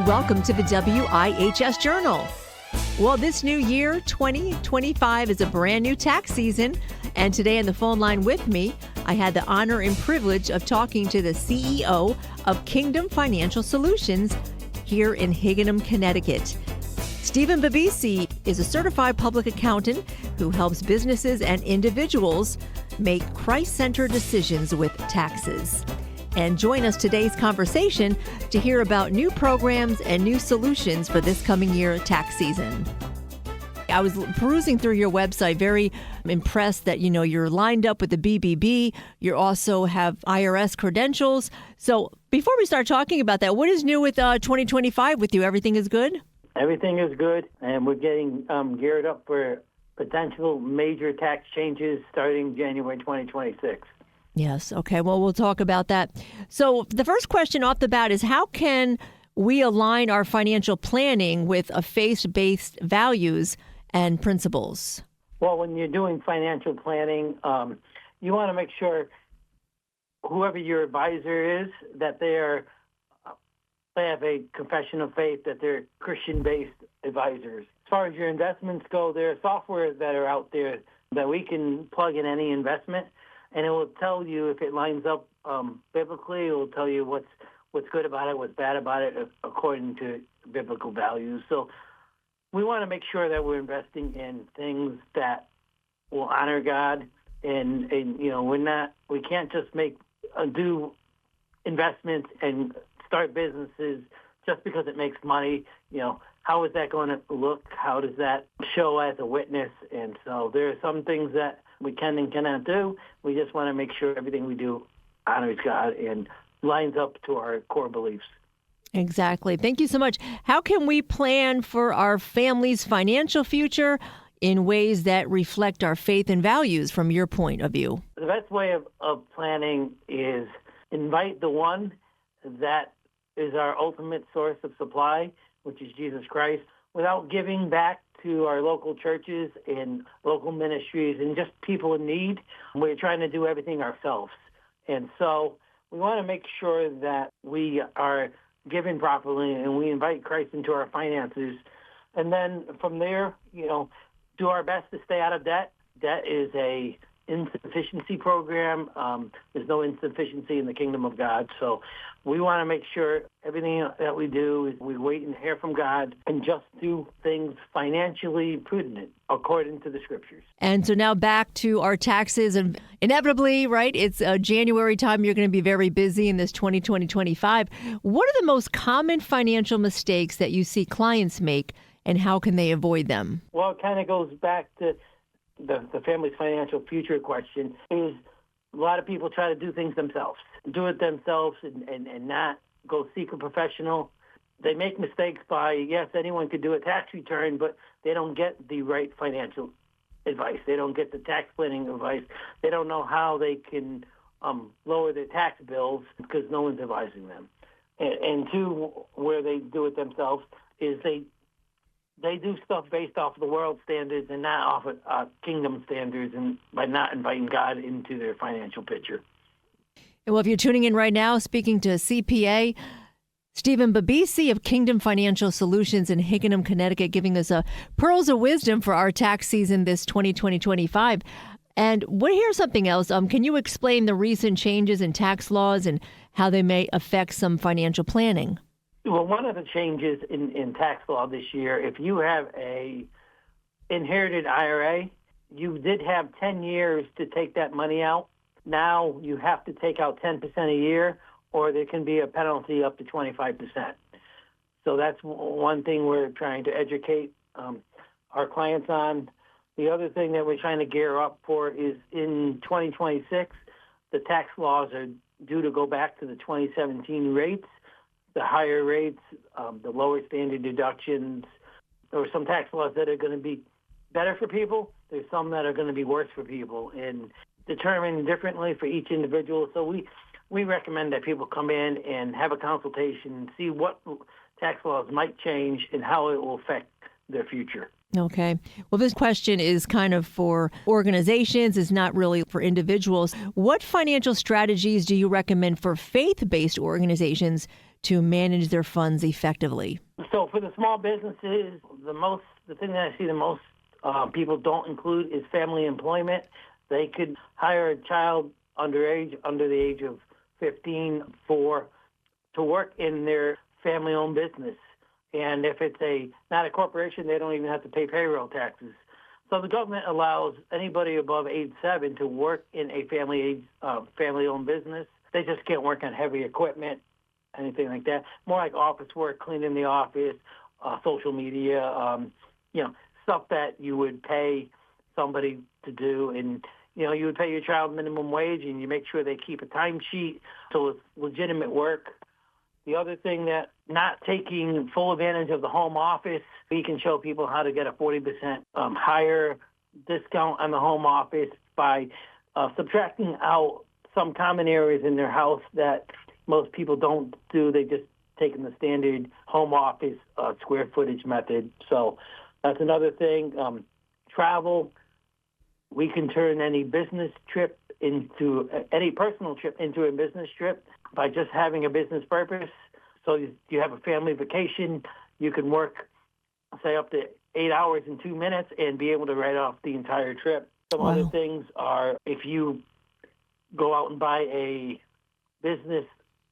and welcome to the WIHS Journal. Well, this new year, 2025, is a brand new tax season, and today on the phone line with me, I had the honor and privilege of talking to the CEO of Kingdom Financial Solutions here in Higganum, Connecticut. Stephen Babisi is a certified public accountant who helps businesses and individuals make Christ-centered decisions with taxes. And join us today's conversation to hear about new programs and new solutions for this coming year tax season. I was perusing through your website, very impressed that, you're lined up with the BBB. You also have IRS credentials. So before we start talking about that, what is new with 2025 with you? Everything is good? Everything is good, and we're getting geared up for potential major tax changes starting January 2026. Yes. Okay. Well, we'll talk about that. So the first question off the bat is, how can we align our financial planning with a faith-based values and principles? Well, when you're doing financial planning, you want to make sure whoever your advisor is, that they have a confession of faith, that they're Christian-based advisors. As far as your investments go, there are software that are out there that we can plug in any investment, and it will tell you if it lines up biblically. It will tell you what's good about it, what's bad about it, according to biblical values. So we want to make sure that we're investing in things that will honor God, and we can't just do investments and start businesses just because it makes money. How is that going to look? How does that show as a witness? And so there are some things that we can and cannot do. We just want to make sure everything we do honors God and lines up to our core beliefs. Exactly. Thank you so much. How can we plan for our family's financial future in ways that reflect our faith and values from your point of view? The best way of planning is invite the one that is our ultimate source of supply, which is Jesus Christ, without giving back to our local churches and local ministries and just people in need. We're trying to do everything ourselves. And so we want to make sure that we are giving properly and we invite Christ into our finances. And then from there, do our best to stay out of debt. Debt is a insufficiency program. There's no insufficiency in the kingdom of God. So we want to make sure everything that we do is we wait and hear from God and just do things financially prudent according to the scriptures. And so now back to our taxes, and inevitably, right, it's January time. You're going to be very busy in this 2025. What are the most common financial mistakes that you see clients make, and how can they avoid them? Well, it kind of goes back to the family's financial future question. Is a lot of people try to do things themselves, and not go seek a professional. They make mistakes by, yes, anyone could do a tax return, but they don't get the right financial advice. They don't get the tax planning advice. They don't know how they can lower their tax bills because no one's advising them. And two, where they do it themselves is they do stuff based off of the world standards and not off of kingdom standards, and by not inviting God into their financial picture. Well, if you're tuning in right now, speaking to CPA Stephen Babisi of Kingdom Financial Solutions in Higganum, Connecticut, giving us pearls of wisdom for our tax season this 2020-25. And here's something else. Can you explain the recent changes in tax laws and how they may affect some financial planning? Well, one of the changes in tax law this year, if you have a inherited IRA, you did have 10 years to take that money out. Now you have to take out 10% a year, or there can be a penalty up to 25%. So that's one thing we're trying to educate our clients on. The other thing that we're trying to gear up for is in 2026, the tax laws are due to go back to the 2017 rates. The higher rates, the lower standard deductions. There are some tax laws that are going to be better for people. There's some that are going to be worse for people and determined differently for each individual. So we recommend that people come in and have a consultation and see what tax laws might change and how it will affect their future. Okay. Well, this question is kind of for organizations, it's not really for individuals. What financial strategies do you recommend for faith-based organizations to manage their funds effectively? So for the small businesses, the thing that I see the most people don't include is family employment. They could hire a child under the age of 15 to work in their family-owned business. And if it's not a corporation, they don't even have to pay payroll taxes. So the government allows anybody above age 7 to work in a family-owned business. They just can't work on heavy equipment, anything like that. More like office work, cleaning the office, social media, stuff that you would pay somebody to do. And, you would pay your child minimum wage, and you make sure they keep a timesheet so it's legitimate work. The other thing that not taking full advantage of the home office, we can show people how to get a 40% higher discount on the home office by subtracting out some common areas in their house that most people don't do. They just taking the standard home office square footage method. So that's another thing. Travel. We can turn any personal trip into a business trip by just having a business purpose. So you have a family vacation, you can work, say, up to 8 hours and 2 minutes and be able to write off the entire trip. Some other things are if you go out and buy a business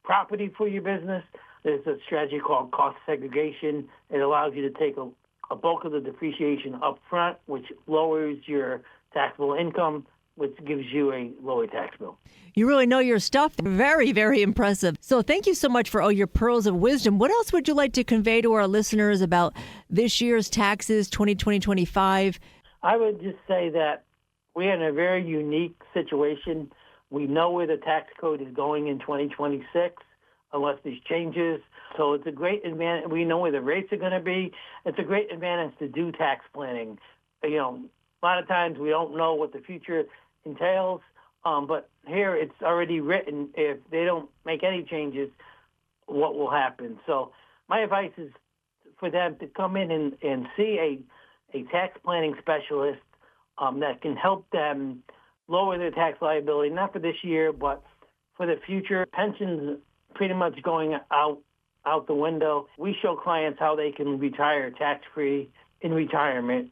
property for your business, there's a strategy called cost segregation. It allows you to take a bulk of the depreciation up front, which lowers your taxable income, which gives you a lower tax bill. You really know your stuff. Very, very impressive. So thank you so much for all your pearls of wisdom. What else would you like to convey to our listeners about this year's taxes, 2020-25? I would just say that we're in a very unique situation. We know where the tax code is going in 2026, unless there's changes. So it's a great advantage. We know where the rates are going to be. It's a great advantage to do tax planning. A lot of times we don't know what the future entails, but here it's already written. If they don't make any changes, what will happen? So my advice is for them to come in and see a tax planning specialist that can help them lower their tax liability, not for this year, but for the future. Pensions pretty much going out the window. We show clients how they can retire tax-free in retirement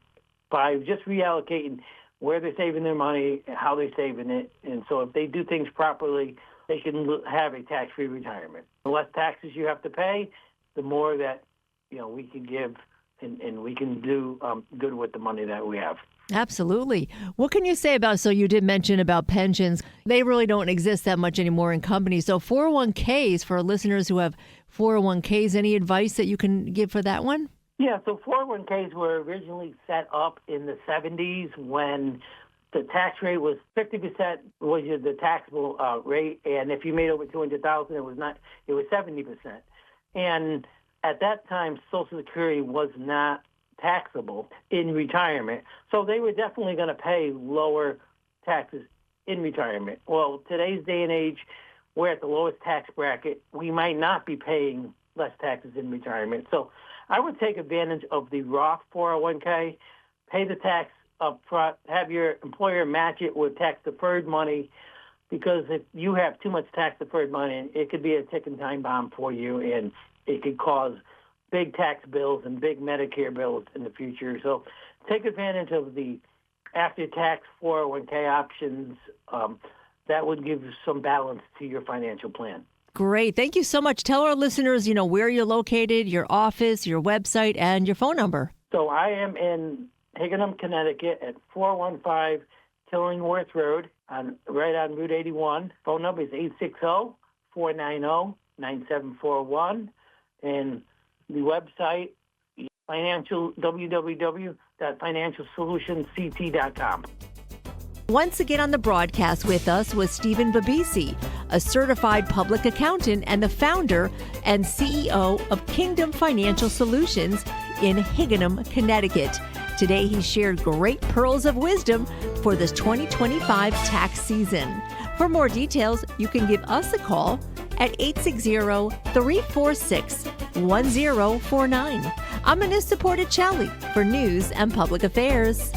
by just reallocating where they're saving their money, how they're saving it. And so if they do things properly, they can have a tax-free retirement. The less taxes you have to pay, the more that we can give and we can do good with the money that we have. Absolutely. What can you say about, so you did mention about pensions. They really don't exist that much anymore in companies. So 401ks, for listeners who have 401ks, any advice that you can give for that one? Yeah, so 401ks were originally set up in the 70s when the tax rate was 50% was the taxable rate, and if you made over $200,000, it was 70%. And at that time, Social Security was not taxable in retirement, so they were definitely going to pay lower taxes in retirement. Well, today's day and age, we're at the lowest tax bracket. We might not be paying less taxes in retirement. So I would take advantage of the Roth 401k, pay the tax up front, have your employer match it with tax-deferred money, because if you have too much tax-deferred money, it could be a ticking time bomb for you, and it could cause big tax bills and big Medicare bills in the future. So take advantage of the after-tax 401k options. That would give some balance to your financial plan. Great. Thank you so much. Tell our listeners, where you're located, your office, your website, and your phone number. So I am in Higginham, Connecticut at 415 Killingworth Road, right on Route 81. Phone number is 860-490-9741. And the website, www.financialsolutionsct.com. Once again on the broadcast with us was Stephen Babisi, a certified public accountant and the founder and CEO of Kingdom Financial Solutions in Higginham, Connecticut. Today he shared great pearls of wisdom for this 2025 tax season. For more details, you can give us a call at 860-346-1049. I'm Anissa Porticelli for News and Public Affairs.